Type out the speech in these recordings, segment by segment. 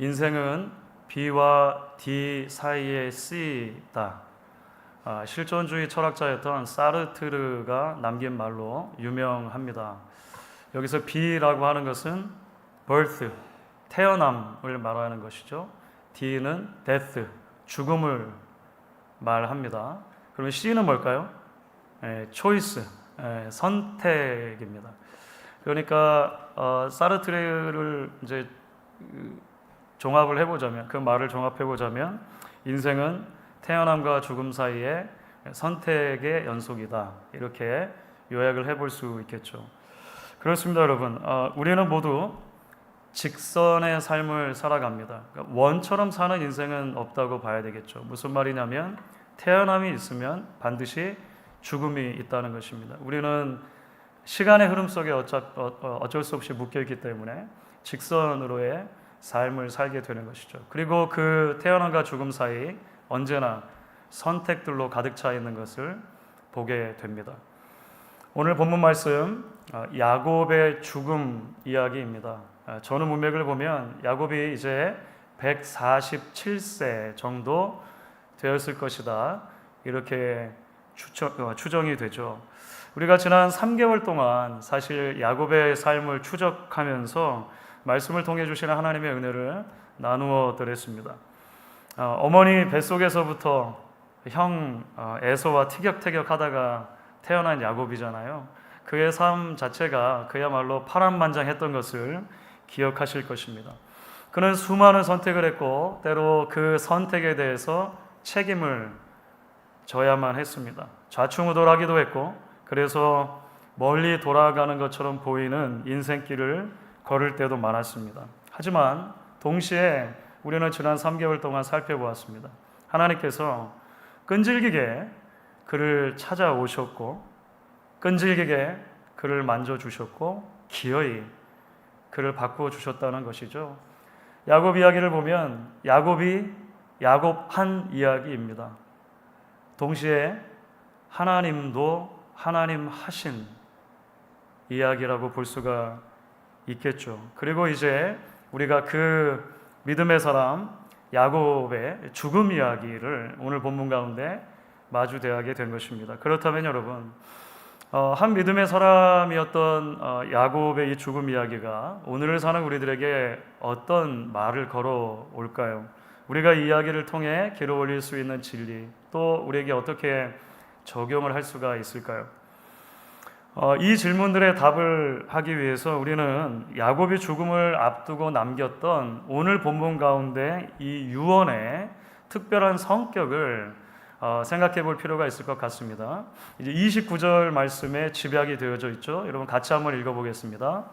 인생은 B와 D 사이의 C다. 실존주의 철학자였던 사르트르가 남긴 말로 유명합니다. 여기서 B라고 하는 것은 birth, 태어남을 말하는 것이죠. D는 death, 죽음을 말합니다. 그러면 C는 뭘까요? choice, 선택입니다. 그러니까 사르트르를 이제 종합을 해보자면, 그 말을 종합해보자면 인생은 태어남과 죽음 사이의 선택의 연속이다, 이렇게 요약을 해볼 수 있겠죠. 그렇습니다, 여러분. 우리는 모두 직선의 삶을 살아갑니다. 그러니까 원처럼 사는 인생은 없다고 봐야 되겠죠. 무슨 말이냐면 태어남이 있으면 반드시 죽음이 있다는 것입니다. 우리는 시간의 흐름 속에 어쩔 수 없이 묶여있기 때문에 직선으로의 삶을 살게 되는 것이죠. 그리고 그 태어남과 죽음 사이 언제나 선택들로 가득 차 있는 것을 보게 됩니다. 오늘 본문 말씀 야곱의 죽음 이야기입니다. 전후 문맥을 보면 야곱이 이제 147세 정도 되었을 것이다, 이렇게 추정이 되죠. 우리가 지난 3개월 동안 사실 야곱의 삶을 추적하면서 말씀을 통해 주시는 하나님의 은혜를 나누어 드렸습니다. 어머니 뱃속에서부터 형 에서와 티격태격 하다가 태어난 야곱이잖아요. 그의 삶 자체가 그야말로 파란만장했던 것을 기억하실 것입니다. 그는 수많은 선택을 했고 때로 그 선택에 대해서 책임을 져야만 했습니다. 좌충우돌하기도 했고, 그래서 멀리 돌아가는 것처럼 보이는 인생길을 걸을 때도 많았습니다. 하지만 동시에 우리는 지난 3개월 동안 살펴보았습니다. 하나님께서 끈질기게 그를 찾아오셨고, 끈질기게 그를 만져주셨고, 기어이 그를 바꾸어 주셨다는 것이죠. 야곱 이야기를 보면 야곱이 야곱한 이야기입니다. 동시에 하나님도 하나님 하신 이야기라고 볼 수가 있겠죠. 그리고 이제 우리가 그 믿음의 사람 야곱의 죽음 이야기를 오늘 본문 가운데 마주대하게 된 것입니다. 그렇다면 여러분, 한 믿음의 사람이었던 야곱의 이 죽음 이야기가 오늘을 사는 우리들에게 어떤 말을 걸어올까요? 우리가 이 이야기를 통해 길어 올릴 수 있는 진리, 또 우리에게 어떻게 적용을 할 수가 있을까요? 이 질문들의 답을 하기 위해서 우리는 야곱이 죽음을 앞두고 남겼던 오늘 본문 가운데 이 유언의 특별한 성격을 생각해 볼 필요가 있을 것 같습니다. 이제 29절 말씀에 집약이 되어져 있죠. 여러분 같이 한번 읽어보겠습니다.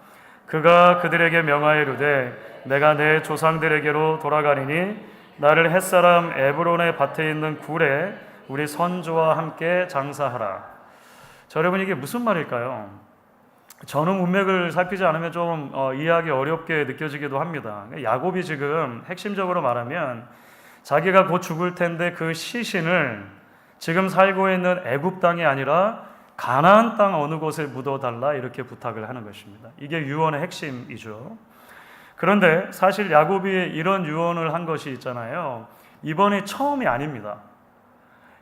그가 그들에게 명하여 이르되 내가 내 조상들에게로 돌아가리니 나를 햇사람 에브론의 밭에 있는 굴에 우리 선조와 함께 장사하라. 자, 여러분 이게 무슨 말일까요? 전후 문맥을 살피지 않으면 좀 이해하기 어렵게 느껴지기도 합니다. 야곱이 지금 핵심적으로 말하면 자기가 곧 죽을 텐데 그 시신을 지금 살고 있는 애굽 땅이 아니라 가나안 땅 어느 곳에 묻어달라, 이렇게 부탁을 하는 것입니다. 이게 유언의 핵심이죠. 그런데 사실 야곱이 이런 유언을 한 것이 있잖아요. 이번이 처음이 아닙니다.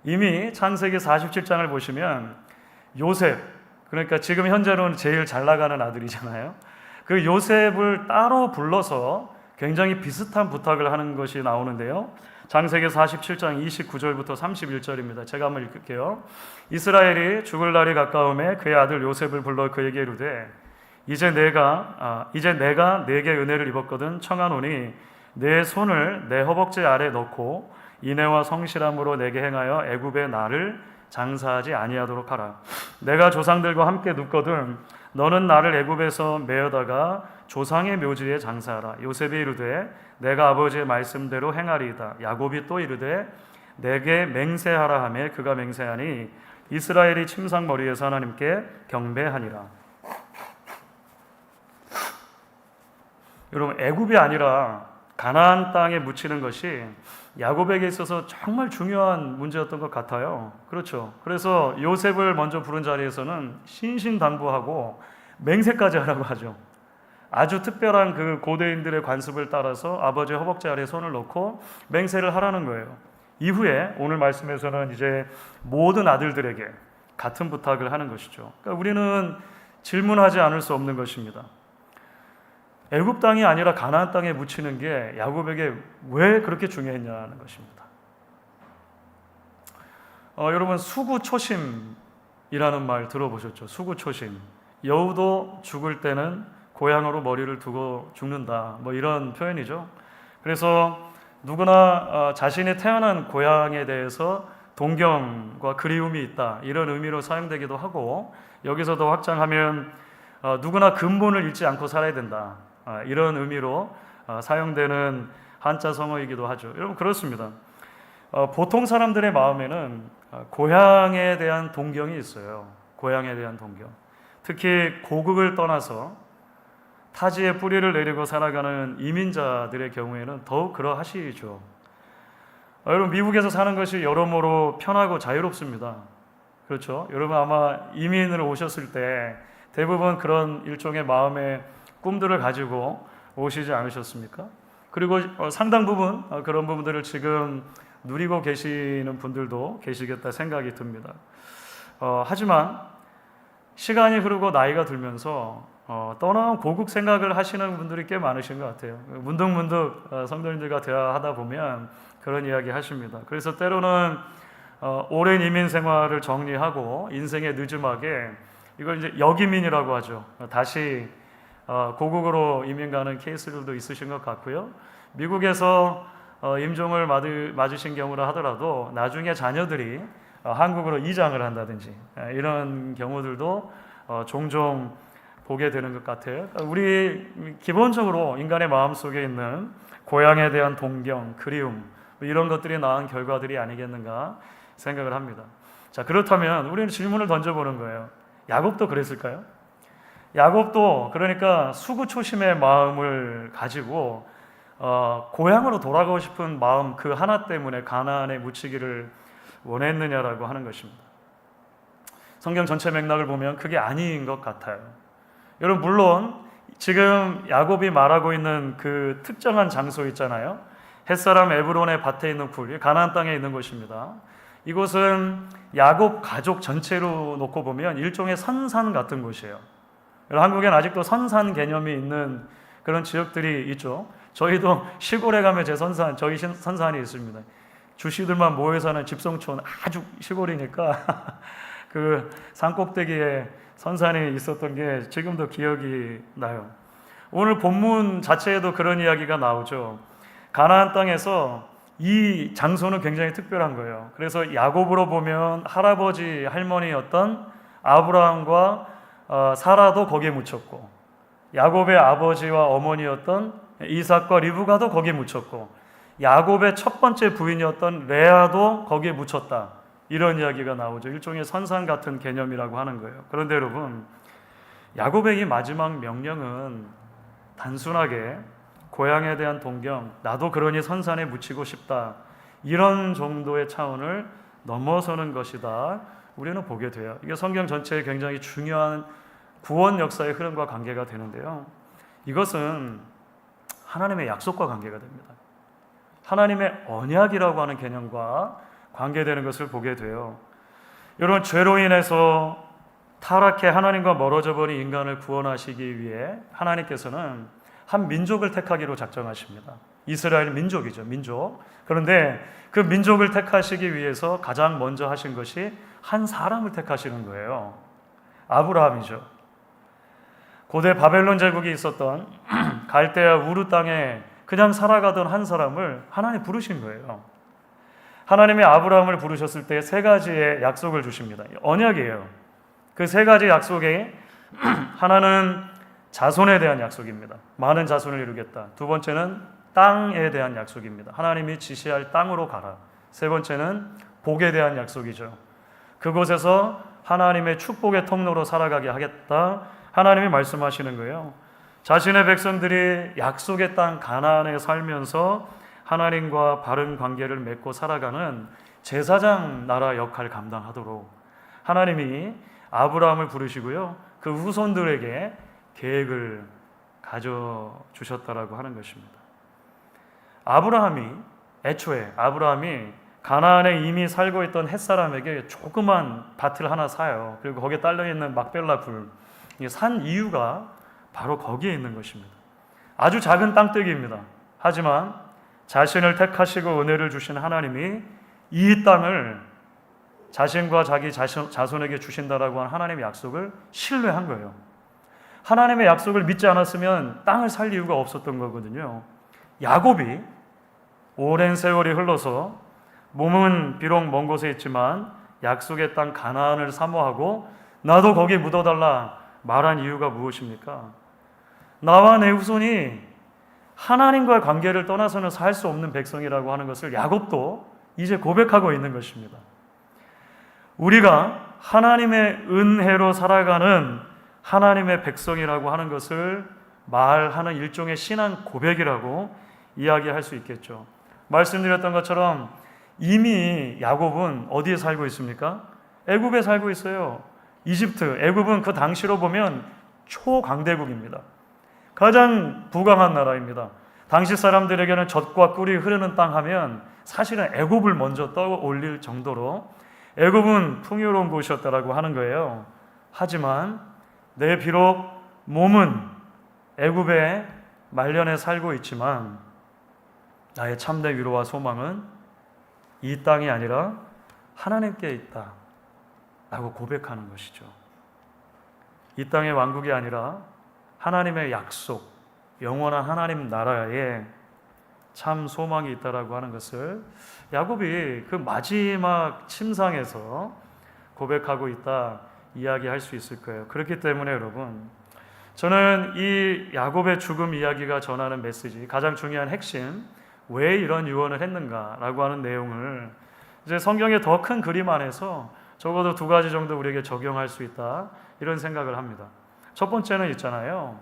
이미 창세기 47장을 보시면 요셉, 그러니까 지금 현재로는 제일 잘 나가는 아들이잖아요. 그 요셉을 따로 불러서 굉장히 비슷한 부탁을 하는 것이 나오는데요. 창세기 47장 29절부터 31절입니다. 제가 한번 읽을게요. 이스라엘이 죽을 날이 가까움에 그의 아들 요셉을 불러 그에게 이르되 이제 내가 내게 은혜를 입었거든 청하노니 내 손을 내 허벅지 아래 넣고 인애와 성실함으로 내게 행하여 애굽의 나를 장사하지 아니하도록 하라. 내가 조상들과 함께 눕거든 너는 나를 애굽에서 메어다가 조상의 묘지에 장사하라. 요셉이 이르되 내가 아버지의 말씀대로 행하리이다. 야곱이 또 이르되 내게 맹세하라 하매 그가 맹세하니 이스라엘이 침상머리에서 하나님께 경배하니라. 여러분, 애굽이 아니라 가나안 땅에 묻히는 것이 야곱에게 있어서 정말 중요한 문제였던 것 같아요. 그렇죠. 그래서 요셉을 먼저 부른 자리에서는 신신당부하고 맹세까지 하라고 하죠. 아주 특별한 그 고대인들의 관습을 따라서 아버지의 허벅지 아래에 손을 놓고 맹세를 하라는 거예요. 이후에 오늘 말씀에서는 이제 모든 아들들에게 같은 부탁을 하는 것이죠. 그러니까 우리는 질문하지 않을 수 없는 것입니다. 애굽 땅이 아니라 가나안 땅에 묻히는 게 야곱에게 왜 그렇게 중요했냐는 것입니다. 여러분, 수구초심이라는 말 들어보셨죠? 수구초심. 여우도 죽을 때는 고향으로 머리를 두고 죽는다, 뭐 이런 표현이죠. 그래서 누구나 자신이 태어난 고향에 대해서 동경과 그리움이 있다, 이런 의미로 사용되기도 하고, 여기서도 확장하면 누구나 근본을 잃지 않고 살아야 된다, 이런 의미로 사용되는 한자 성어이기도 하죠. 여러분, 그렇습니다. 보통 사람들의 마음에는 고향에 대한 동경이 있어요. 고향에 대한 동경. 특히 고국을 떠나서 타지에 뿌리를 내리고 살아가는 이민자들의 경우에는 더욱 그러하시죠. 여러분, 미국에서 사는 것이 여러모로 편하고 자유롭습니다. 그렇죠? 여러분, 아마 이민을 오셨을 때 대부분 그런 일종의 마음의 꿈들을 가지고 오시지 않으셨습니까? 그리고 상당 부분 그런 부분들을 지금 누리고 계시는 분들도 계시겠다 생각이 듭니다. 하지만 시간이 흐르고 나이가 들면서 떠나온 고국 생각을 하시는 분들이 꽤 많으신 것 같아요. 문득문득 성도님들과 대화하다 보면 그런 이야기 하십니다. 그래서 때로는 오랜 이민 생활을 정리하고 인생의 늦음하게, 이걸 이제 역이민이라고 하죠. 다시 고국으로 이민 가는 케이스들도 있으신 것 같고요. 미국에서 임종을 맞으신 경우라 하더라도 나중에 자녀들이 한국으로 이장을 한다든지 이런 경우들도 종종 보게 되는 것 같아요. 우리 기본적으로 인간의 마음속에 있는 고향에 대한 동경, 그리움, 이런 것들이 낳은 결과들이 아니겠는가 생각을 합니다. 자, 그렇다면 우리는 질문을 던져보는 거예요. 야곱도 그랬을까요? 야곱도 그러니까 수구초심의 마음을 가지고 고향으로 돌아가고 싶은 마음 그 하나 때문에 가나안에 묻히기를 원했느냐라고 하는 것입니다. 성경 전체 맥락을 보면 그게 아닌 것 같아요. 여러분, 물론 지금 야곱이 말하고 있는 그 특정한 장소 있잖아요. 햇사람 에브론의 밭에 있는 굴, 가나안 땅에 있는 곳입니다. 이곳은 야곱 가족 전체로 놓고 보면 일종의 선산 같은 곳이에요. 한국엔 아직도 선산 개념이 있는 그런 지역들이 있죠. 저희도 시골에 가면 저희 선산이 있습니다. 주씨들만 모여 사는 집성촌, 아주 시골이니까 그 산꼭대기에 선산이 있었던 게 지금도 기억이 나요. 오늘 본문 자체에도 그런 이야기가 나오죠. 가나안 땅에서 이 장소는 굉장히 특별한 거예요. 그래서 야곱으로 보면 할아버지 할머니였던 아브라함과 사라도 거기에 묻혔고, 야곱의 아버지와 어머니였던 이삭과 리브가도 거기에 묻혔고, 야곱의 첫 번째 부인이었던 레아도 거기에 묻혔다, 이런 이야기가 나오죠. 일종의 선산 같은 개념이라고 하는 거예요. 그런데 여러분, 야곱의 이 마지막 명령은 단순하게 고향에 대한 동경, 나도 그러니 선산에 묻히고 싶다, 이런 정도의 차원을 넘어서는 것이다, 우리는 보게 돼요. 이게 성경 전체에 굉장히 중요한 구원 역사의 흐름과 관계가 되는데요. 이것은 하나님의 약속과 관계가 됩니다. 하나님의 언약이라고 하는 개념과 관계되는 것을 보게 돼요. 여러분, 죄로 인해서 타락해 하나님과 멀어져 버린 인간을 구원하시기 위해 하나님께서는 한 민족을 택하기로 작정하십니다. 이스라엘 민족이죠, 민족. 그런데 그 민족을 택하시기 위해서 가장 먼저 하신 것이 한 사람을 택하시는 거예요. 아브라함이죠. 고대 바벨론 제국이 있었던 갈대아 우르 땅에 그냥 살아가던 한 사람을 하나님 부르신 거예요. 하나님이 아브라함을 부르셨을 때 세 가지의 약속을 주십니다. 언약이에요. 그 세 가지 약속에 하나는 자손에 대한 약속입니다. 많은 자손을 이루겠다. 두 번째는 땅에 대한 약속입니다. 하나님이 지시할 땅으로 가라. 세 번째는 복에 대한 약속이죠. 그곳에서 하나님의 축복의 통로로 살아가게 하겠다, 하나님이 말씀하시는 거예요. 자신의 백성들이 약속의 땅 가나안에 살면서 하나님과 바른 관계를 맺고 살아가는 제사장 나라 역할 감당하도록 하나님이 아브라함을 부르시고요, 그 후손들에게 계획을 가져주셨다라고 하는 것입니다. 애초에 아브라함이 가나안에 이미 살고 있던 햇사람에게 조그만 밭을 하나 사요. 그리고 거기에 딸려있는 막벨라 굴, 산 이유가 바로 거기에 있는 것입니다. 아주 작은 땅떼기입니다. 하지만 자신을 택하시고 은혜를 주신 하나님이 이 땅을 자신과 자기 자손에게 주신다라고 한 하나님의 약속을 신뢰한 거예요. 하나님의 약속을 믿지 않았으면 땅을 살 이유가 없었던 거거든요. 야곱이 오랜 세월이 흘러서 몸은 비록 먼 곳에 있지만 약속의 땅 가나안을 사모하고 나도 거기에 묻어달라 말한 이유가 무엇입니까? 나와 내 후손이 하나님과의 관계를 떠나서는 살 수 없는 백성이라고 하는 것을 야곱도 이제 고백하고 있는 것입니다. 우리가 하나님의 은혜로 살아가는 하나님의 백성이라고 하는 것을 말하는 일종의 신앙 고백이라고 이야기할 수 있겠죠. 말씀드렸던 것처럼 이미 야곱은 어디에 살고 있습니까? 애굽에 살고 있어요. 이집트, 애굽은 그 당시로 보면 초강대국입니다. 가장 부강한 나라입니다. 당시 사람들에게는 젖과 꿀이 흐르는 땅 하면 사실은 애굽을 먼저 떠올릴 정도로 애굽은 풍요로운 곳이었다라고 하는 거예요. 하지만 내 비록 몸은 애굽의 말년에 살고 있지만 나의 참된 위로와 소망은 이 땅이 아니라 하나님께 있다 라고 고백하는 것이죠. 이 땅의 왕국이 아니라 하나님의 약속, 영원한 하나님 나라에 참 소망이 있다라고 하는 것을 야곱이 그 마지막 침상에서 고백하고 있다 이야기할 수 있을 거예요. 그렇기 때문에 여러분, 저는 이 야곱의 죽음 이야기가 전하는 메시지, 가장 중요한 핵심, 왜 이런 유언을 했는가라고 하는 내용을 이제 성경의 더 큰 그림 안에서 적어도 2가지 정도 우리에게 적용할 수 있다 이런 생각을 합니다. 첫 번째는 있잖아요.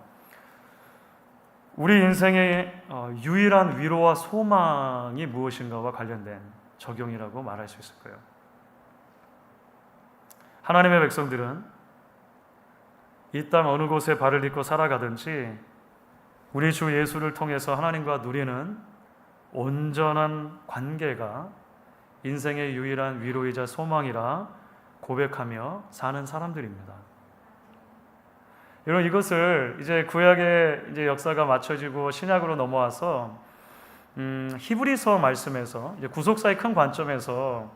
우리 인생의 유일한 위로와 소망이 무엇인가와 관련된 적용이라고 말할 수 있을 거예요. 하나님의 백성들은 이 땅 어느 곳에 발을 딛고 살아가든지 우리 주 예수를 통해서 하나님과 누리는 온전한 관계가 인생의 유일한 위로이자 소망이라 고백하며 사는 사람들입니다. 여러분, 이것을 이제 구약의 이제 역사가 맞춰지고 신약으로 넘어와서 히브리서 말씀에서 이제 구속사의 큰 관점에서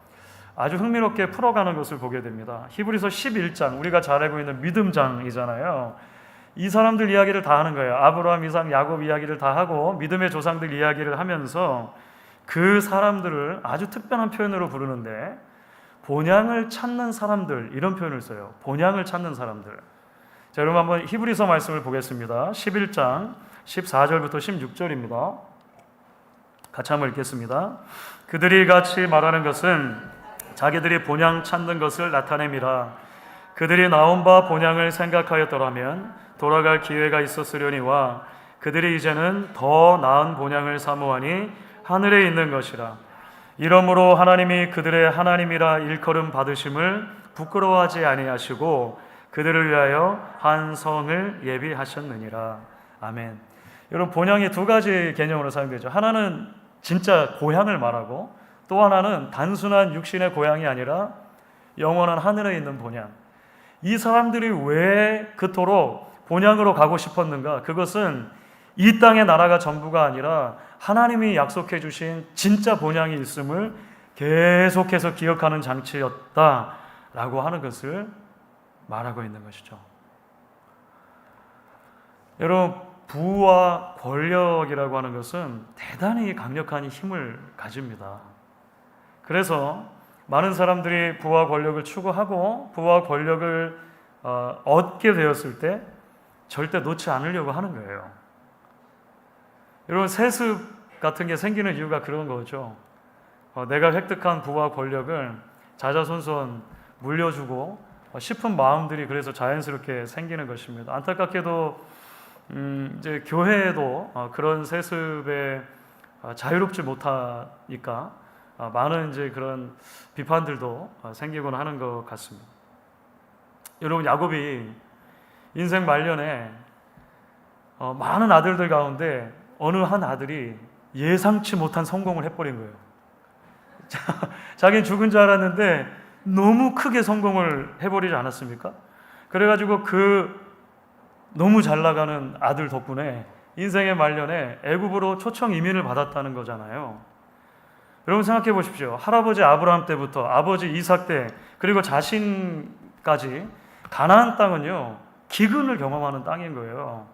아주 흥미롭게 풀어가는 것을 보게 됩니다. 히브리서 11장, 우리가 잘 알고 있는 믿음장이잖아요. 이 사람들 이야기를 다 하는 거예요. 아브라함, 이삭, 야곱 이야기를 다 하고 믿음의 조상들 이야기를 하면서 그 사람들을 아주 특별한 표현으로 부르는데 본향을 찾는 사람들, 이런 표현을 써요. 본향을 찾는 사람들. 자, 여러분 한번 히브리서 말씀을 보겠습니다. 11장 14절부터 16절입니다. 같이 한번 읽겠습니다. 그들이 같이 말하는 것은 자기들이 본향 찾는 것을 나타냄이라. 그들이 나온 바 본향을 생각하였더라면 돌아갈 기회가 있었으려니와 그들이 이제는 더 나은 본향을 사모하니 하늘에 있는 것이라. 이러므로 하나님이 그들의 하나님이라 일컬음 받으심을 부끄러워하지 아니하시고 그들을 위하여 한 성을 예비하셨느니라. 아멘. 여러분, 본향이 2가지 개념으로 사용되죠. 하나는 진짜 고향을 말하고 또 하나는 단순한 육신의 고향이 아니라 영원한 하늘에 있는 본향. 이 사람들이 왜 그토록 본향으로 가고 싶었는가? 그것은 이 땅의 나라가 전부가 아니라 하나님이 약속해 주신 진짜 본향이 있음을 계속해서 기억하는 장치였다라고 하는 것을 말하고 있는 것이죠. 여러분, 부와 권력이라고 하는 것은 대단히 강력한 힘을 가집니다. 그래서 많은 사람들이 부와 권력을 추구하고 부와 권력을 얻게 되었을 때 절대 놓지 않으려고 하는 거예요. 여러분, 세습 같은 게 생기는 이유가 그런 거죠. 내가 획득한 부와 권력을 자자손손 물려주고 싶은 마음들이 그래서 자연스럽게 생기는 것입니다. 안타깝게도 이제 교회에도 그런 세습에 자유롭지 못하니까 많은 이제 그런 비판들도 생기곤 하는 것 같습니다. 여러분, 야곱이 인생 말년에 많은 아들들 가운데 어느 한 아들이 예상치 못한 성공을 해버린 거예요. 자기는 죽은 줄 알았는데 너무 크게 성공을 해버리지 않았습니까? 그래가지고 그 너무 잘 나가는 아들 덕분에 인생의 말년에 애굽으로 초청 이민을 받았다는 거잖아요. 여러분 생각해 보십시오. 할아버지 아브라함 때부터 아버지 이삭 때 그리고 자신까지 가나안 땅은요 기근을 경험하는 땅인 거예요.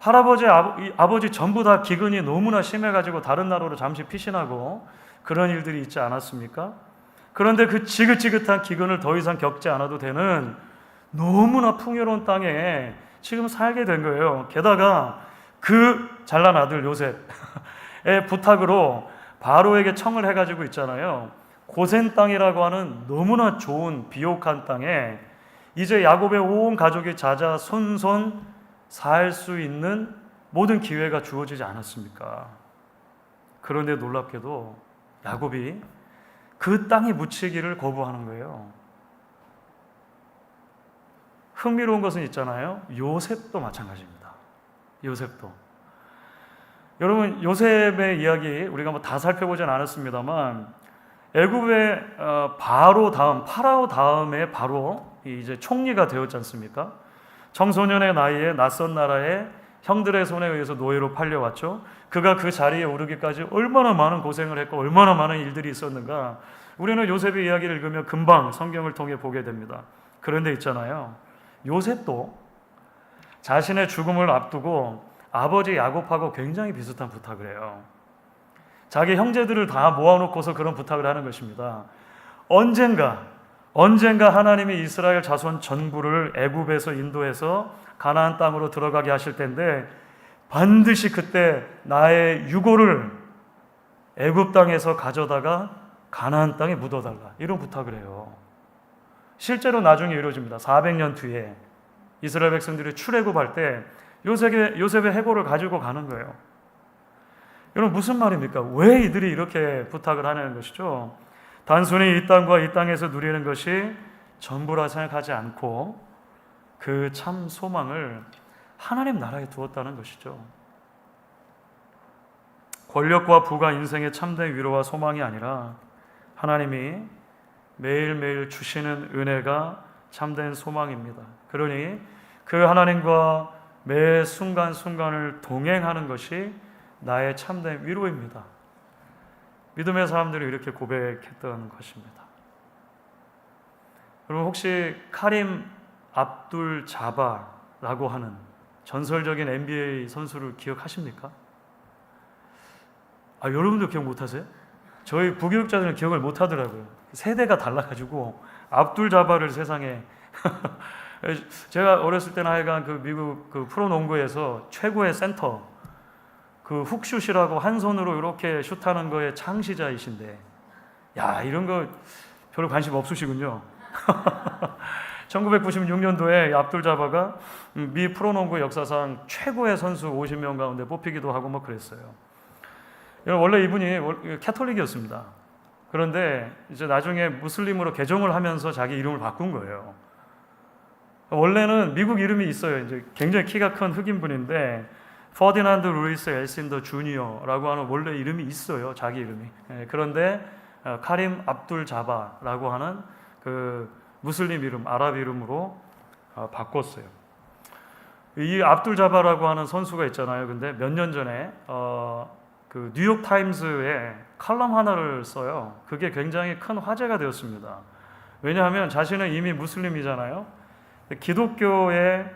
할아버지 아버지 전부 다 기근이 너무나 심해가지고 다른 나라로 잠시 피신하고 그런 일들이 있지 않았습니까? 그런데 그 지긋지긋한 기근을 더 이상 겪지 않아도 되는 너무나 풍요로운 땅에 지금 살게 된 거예요. 게다가 그 잘난 아들 요셉의 부탁으로 바로에게 청을 해가지고 있잖아요. 고센 땅이라고 하는 너무나 좋은 비옥한 땅에 이제 야곱의 온 가족이 자자손손 살 수 있는 모든 기회가 주어지지 않았습니까? 그런데 놀랍게도 야곱이 그 땅에 묻히기를 거부하는 거예요. 흥미로운 것은 있잖아요. 요셉도 마찬가지입니다. 요셉도. 여러분 요셉의 이야기 우리가 뭐 다 살펴보진 않았습니다만 애굽의 바로 다음 파라오 다음에 바로 이제 총리가 되었지 않습니까? 청소년의 나이에 낯선 나라에 형들의 손에 의해서 노예로 팔려왔죠. 그가 그 자리에 오르기까지 얼마나 많은 고생을 했고 얼마나 많은 일들이 있었는가. 우리는 요셉의 이야기를 읽으면 금방 성경을 통해 보게 됩니다. 그런데 있잖아요. 요셉도 자신의 죽음을 앞두고 아버지 야곱하고 굉장히 비슷한 부탁을 해요. 자기 형제들을 다 모아놓고서 그런 부탁을 하는 것입니다. 언젠가 하나님이 이스라엘 자손 전부를 애굽에서 인도해서 가나안 땅으로 들어가게 하실 텐데 반드시 그때 나의 유고를 애굽 땅에서 가져다가 가나안 땅에 묻어달라 이런 부탁을 해요. 실제로 나중에 이루어집니다. 400년 뒤에 이스라엘 백성들이 출애굽할 때 요셉의 해골을 가지고 가는 거예요. 여러분 무슨 말입니까? 왜 이들이 이렇게 부탁을 하는 것이죠? 단순히 이 땅과 이 땅에서 누리는 것이 전부라 생각하지 않고 그 참 소망을 하나님 나라에 두었다는 것이죠. 권력과 부가 인생의 참된 위로와 소망이 아니라 하나님이 매일매일 주시는 은혜가 참된 소망입니다. 그러니 그 하나님과 매 순간순간을 동행하는 것이 나의 참된 위로입니다. 믿음의 사람들이 이렇게 고백했던 것입니다. 여러분 혹시 카림 압둘 자바라고 하는 전설적인 NBA 선수를 기억하십니까? 여러분도 기억 못하세요? 저희 부교육자들은 기억을 못하더라고요. 세대가 달라가지고 압둘 자바를 세상에 제가 어렸을 때는 하여간 그 미국 그 프로농구에서 최고의 센터 그 훅슛이라고 한 손으로 이렇게 슛하는 거에 창시자이신데 이런 거 별로 관심 없으시군요. 1996년도에 압둘 자바가 미 프로농구 역사상 최고의 선수 50명 가운데 뽑히기도 하고 뭐 그랬어요. 원래 이분이 캐톨릭이었습니다. 그런데 이제 나중에 무슬림으로 개종을 하면서 자기 이름을 바꾼 거예요. 원래는 미국 이름이 있어요. 이제 굉장히 키가 큰 흑인 분인데 퍼디난드 루이스 엘신더 주니어라고 하는 원래 이름이 있어요. 자기 이름이. 그런데 카림 압둘 자바라고 하는 그 무슬림 이름, 아랍 이름으로 바꿨어요. 이 압둘 자바라고 하는 선수가 있잖아요. 근데 몇 년 전에 그 뉴욕 타임스에 칼럼 하나를 써요. 그게 굉장히 큰 화제가 되었습니다. 왜냐하면 자신은 이미 무슬림이잖아요. 기독교의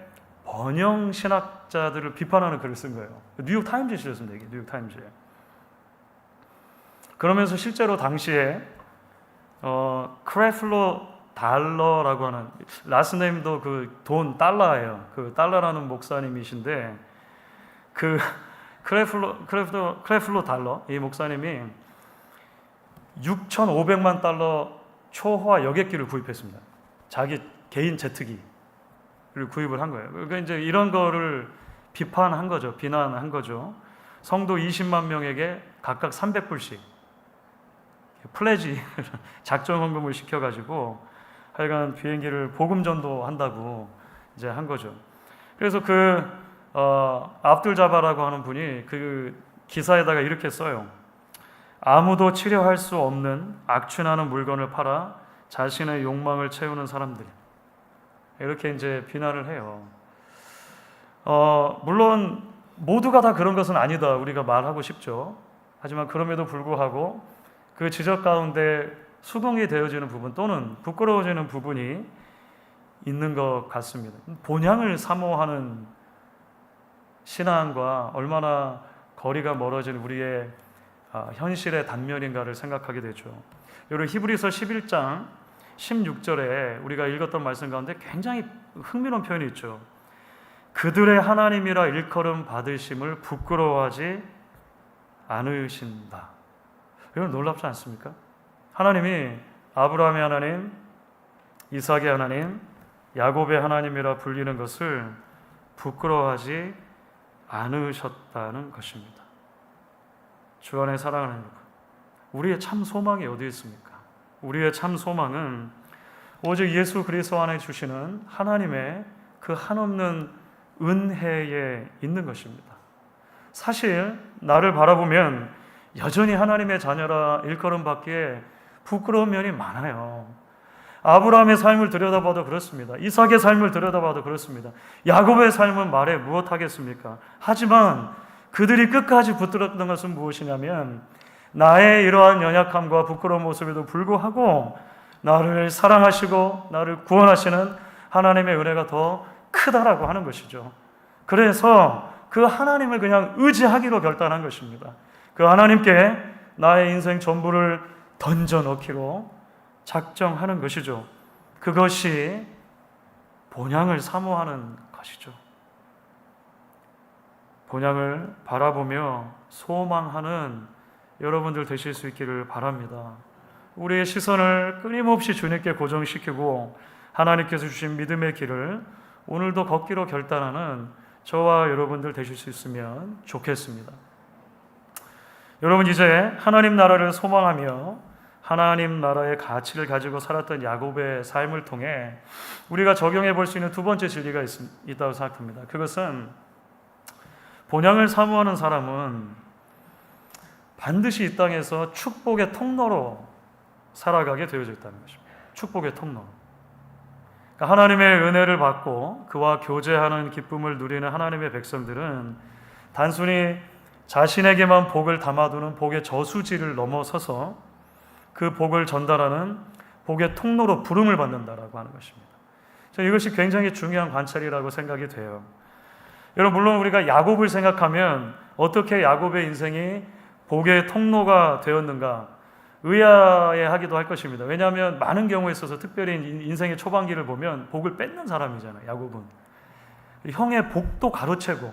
번영 신학자들을 비판하는 글을 쓴 거예요. 뉴욕 타임즈에 실렸습니다. 이게 뉴욕 타임즈에. 그러면서 실제로 당시에 크레플로 달러라고 하는 라스네임도 그 돈 달러예요. 그 달러라는 목사님이신데 그 크레플로 달러 이 목사님이 6,500만 달러 초호화 여객기를 구입했습니다. 자기 개인 제트기를 구입을 한 거예요. 그러니까 이제 이런 거를 비판한 거죠. 비난한 거죠. 성도 20만 명에게 각각 300불씩 플래지 작정 헌금을 시켜가지고 하여간 비행기를 복음 전도한다고 이제 한 거죠. 그래서 그 압둘 자바라고 하는 분이 그 기사에다가 이렇게 써요. 아무도 치료할 수 없는 악취나는 물건을 팔아 자신의 욕망을 채우는 사람들, 이렇게 이제 비난을 해요. 물론 모두가 다 그런 것은 아니다 우리가 말하고 싶죠. 하지만 그럼에도 불구하고 그 지적 가운데 수긍이 되어지는 부분 또는 부끄러워지는 부분이 있는 것 같습니다. 본향을 사모하는 신앙과 얼마나 거리가 멀어진 우리의 현실의 단면인가를 생각하게 되죠. 여러분, 히브리서 11장 16절에 우리가 읽었던 말씀 가운데 굉장히 흥미로운 표현이 있죠. 그들의 하나님이라 일컬음 받으심을 부끄러워하지 않으신다. 이건 놀랍지 않습니까? 하나님이 아브라함의 하나님, 이삭의 하나님, 야곱의 하나님이라 불리는 것을 부끄러워하지 않으셨다는 것입니다. 주 안에 사랑하는 여러분, 우리의 참 소망이 어디에 있습니까? 우리의 참 소망은 오직 예수 그리스도 안에 주시는 하나님의 그 한없는 은혜에 있는 것입니다. 사실 나를 바라보면 여전히 하나님의 자녀라 일컬음 받기에 부끄러운 면이 많아요. 아브라함의 삶을 들여다봐도 그렇습니다. 이삭의 삶을 들여다봐도 그렇습니다. 야곱의 삶은 말해 무엇하겠습니까? 하지만 그들이 끝까지 붙들었던 것은 무엇이냐면 나의 이러한 연약함과 부끄러운 모습에도 불구하고 나를 사랑하시고 나를 구원하시는 하나님의 은혜가 더 크다라고 하는 것이죠. 그래서 그 하나님을 그냥 의지하기로 결단한 것입니다. 그 하나님께 나의 인생 전부를 던져넣기로 작정하는 것이죠. 그것이 본향을 사모하는 것이죠. 본향을 바라보며 소망하는 여러분들 되실 수 있기를 바랍니다. 우리의 시선을 끊임없이 주님께 고정시키고 하나님께서 주신 믿음의 길을 오늘도 걷기로 결단하는 저와 여러분들 되실 수 있으면 좋겠습니다. 여러분, 이제 하나님 나라를 소망하며 하나님 나라의 가치를 가지고 살았던 야곱의 삶을 통해 우리가 적용해 볼 수 있는 두 번째 진리가 있다고 생각합니다. 그것은 본향을 사모하는 사람은 반드시 이 땅에서 축복의 통로로 살아가게 되어져 있다는 것입니다. 축복의 통로. 그러니까 하나님의 은혜를 받고 그와 교제하는 기쁨을 누리는 하나님의 백성들은 단순히 자신에게만 복을 담아두는 복의 저수지를 넘어서서 그 복을 전달하는 복의 통로로 부름을 받는다라고 하는 것입니다. 이것이 굉장히 중요한 관찰이라고 생각이 돼요. 여러분, 물론 우리가 야곱을 생각하면 어떻게 야곱의 인생이 복의 통로가 되었는가 의아해하기도 할 것입니다. 왜냐하면 많은 경우에 있어서 특별히 인생의 초반기를 보면 복을 뺏는 사람이잖아요. 야곱은 형의 복도 가로채고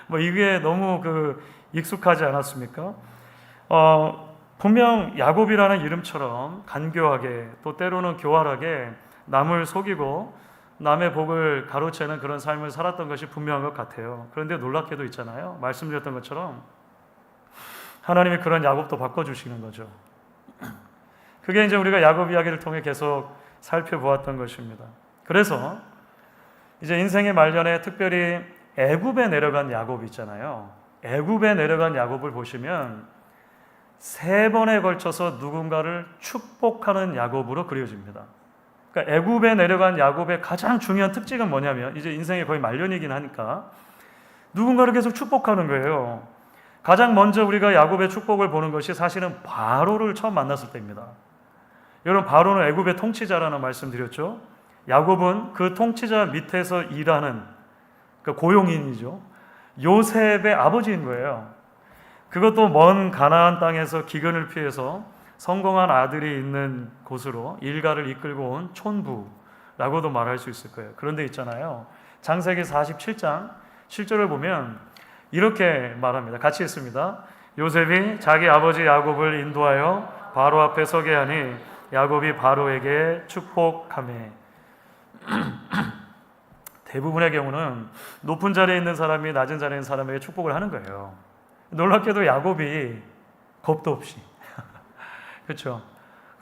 뭐 이게 너무 익숙하지 않았습니까? 분명 야곱이라는 이름처럼 간교하게 또 때로는 교활하게 남을 속이고 남의 복을 가로채는 그런 삶을 살았던 것이 분명한 것 같아요. 그런데 놀랍게도 있잖아요. 말씀드렸던 것처럼 하나님이 그런 야곱도 바꿔주시는 거죠. 그게 이제 우리가 야곱 이야기를 통해 계속 살펴보았던 것입니다. 그래서 이제 인생의 말년에 특별히 애굽에 내려간 야곱 있잖아요. 애굽에 내려간 야곱을 보시면 3번에 걸쳐서 누군가를 축복하는 야곱으로 그려집니다. 그러니까 애굽에 내려간 야곱의 가장 중요한 특징은 뭐냐면 이제 인생의 거의 말년이긴 하니까 누군가를 계속 축복하는 거예요. 가장 먼저 우리가 야곱의 축복을 보는 것이 사실은 바로를 처음 만났을 때입니다. 여러분, 바로는 애굽의 통치자라는 말씀 드렸죠. 야곱은 그 통치자 밑에서 일하는 고용인이죠. 요셉의 아버지인 거예요. 그것도 먼 가나안 땅에서 기근을 피해서 성공한 아들이 있는 곳으로 일가를 이끌고 온 촌부라고도 말할 수 있을 거예요. 그런데 있잖아요, 창세기 47장 7절을 보면 이렇게 말합니다. 같이 읽습니다. 요셉이 자기 아버지 야곱을 인도하여 바로 앞에 서게 하니 야곱이 바로에게 축복하매. 대부분의 경우는 높은 자리에 있는 사람이 낮은 자리에 있는 사람에게 축복을 하는 거예요. 놀랍게도 야곱이 겁도 없이 그렇죠.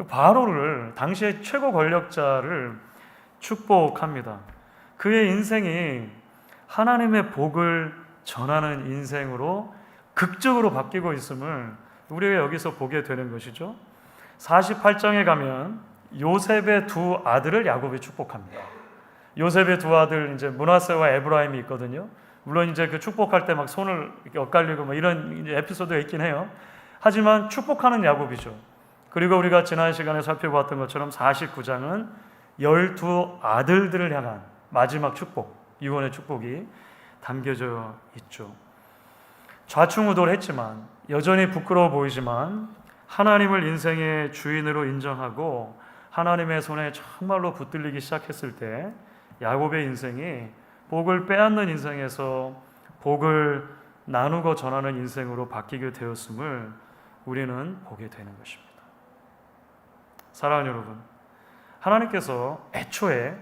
바로를, 당시의 최고 권력자를 축복합니다. 그의 인생이 하나님의 복을 전하는 인생으로 극적으로 바뀌고 있음을 우리가 여기서 보게 되는 것이죠. 48장에 가면 요셉의 두 아들을 야곱이 축복합니다. 요셉의 두 아들 이제 므낫세와 에브라임이 있거든요. 물론 이제 그 축복할 때 막 손을 이렇게 엇갈리고 뭐 이런 이제 에피소드가 있긴 해요. 하지만 축복하는 야곱이죠. 그리고 우리가 지난 시간에 살펴봤던 것처럼 49장은 12 아들들을 향한 마지막 축복, 유언의 축복이 담겨져 있죠. 좌충우돌했지만 여전히 부끄러워 보이지만 하나님을 인생의 주인으로 인정하고 하나님의 손에 정말로 붙들리기 시작했을 때 야곱의 인생이 복을 빼앗는 인생에서 복을 나누고 전하는 인생으로 바뀌게 되었음을 우리는 보게 되는 것입니다. 사랑하는 여러분, 하나님께서 애초에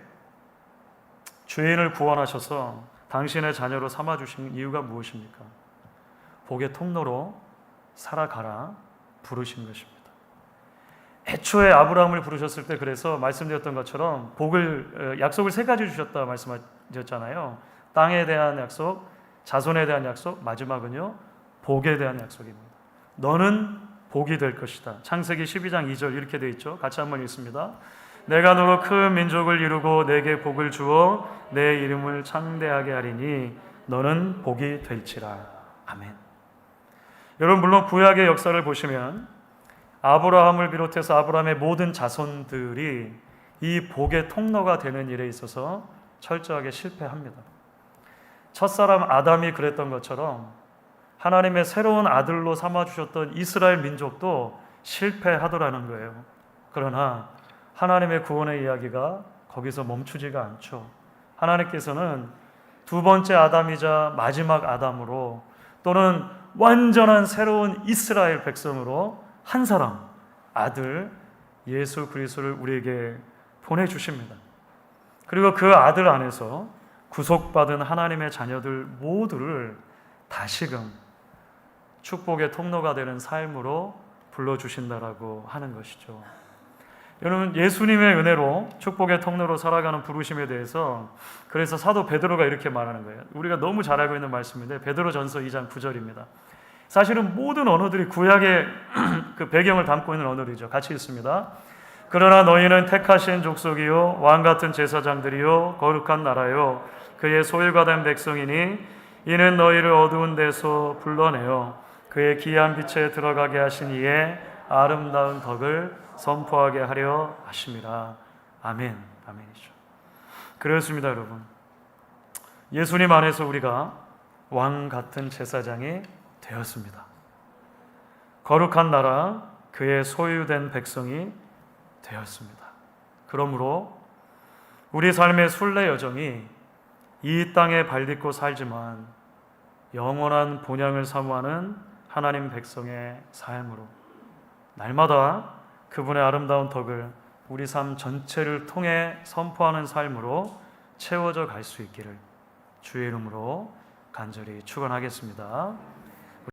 죄인을 구원하셔서 당신의 자녀로 삼아주신 이유가 무엇입니까? 복의 통로로 살아가라 부르신 것입니다. 애초에 아브라함을 부르셨을 때 그래서 말씀드렸던 것처럼 약속을 3가지 주셨다 말씀하셨잖아요. 땅에 대한 약속, 자손에 대한 약속, 마지막은요 복에 대한 약속입니다. 너는 복이 될 것이다. 창세기 12장 2절 이렇게 되어 있죠. 같이 한번 읽습니다. 내가 너로 큰 민족을 이루고 내게 복을 주어 내 이름을 창대하게 하리니 너는 복이 될지라. 아멘. 여러분, 물론 구약의 역사를 보시면 아브라함을 비롯해서 아브라함의 모든 자손들이 이 복의 통로가 되는 일에 있어서 철저하게 실패합니다. 첫사람 아담이 그랬던 것처럼 하나님의 새로운 아들로 삼아주셨던 이스라엘 민족도 실패하더라는 거예요. 그러나 하나님의 구원의 이야기가 거기서 멈추지가 않죠. 하나님께서는 두 번째 아담이자 마지막 아담으로 또는 완전한 새로운 이스라엘 백성으로 한 사람, 아들 예수 그리스도를 우리에게 보내주십니다. 그리고 그 아들 안에서 구속받은 하나님의 자녀들 모두를 다시금 축복의 통로가 되는 삶으로 불러주신다라고 하는 것이죠. 여러분, 예수님의 은혜로 축복의 통로로 살아가는 부르심에 대해서 그래서 사도 베드로가 이렇게 말하는 거예요. 우리가 너무 잘 알고 있는 말씀인데 베드로전서 2장 9절입니다. 사실은 모든 언어들이 구약의 그 배경을 담고 있는 언어들이죠. 같이 읽습니다. 그러나 너희는 택하신 족속이요 왕같은 제사장들이요 거룩한 나라요 그의 소유가 된 백성이니 이는 너희를 어두운 데서 불러내어 그의 귀한 빛에 들어가게 하신 이의 아름다운 덕을 선포하게 하려 하심이라. 아멘. 아멘이죠. 그렇습니다, 여러분. 예수님 안에서 우리가 왕 같은 제사장이 되었습니다. 거룩한 나라, 그의 소유된 백성이 되었습니다. 그러므로 우리 삶의 순례 여정이 이 땅에 발딛고 살지만 영원한 본향을 사모하는 하나님 백성의 삶으로 날마다 그분의 아름다운 덕을 우리 삶 전체를 통해 선포하는 삶으로 채워져 갈 수 있기를 주의 이름으로 간절히 축원하겠습니다.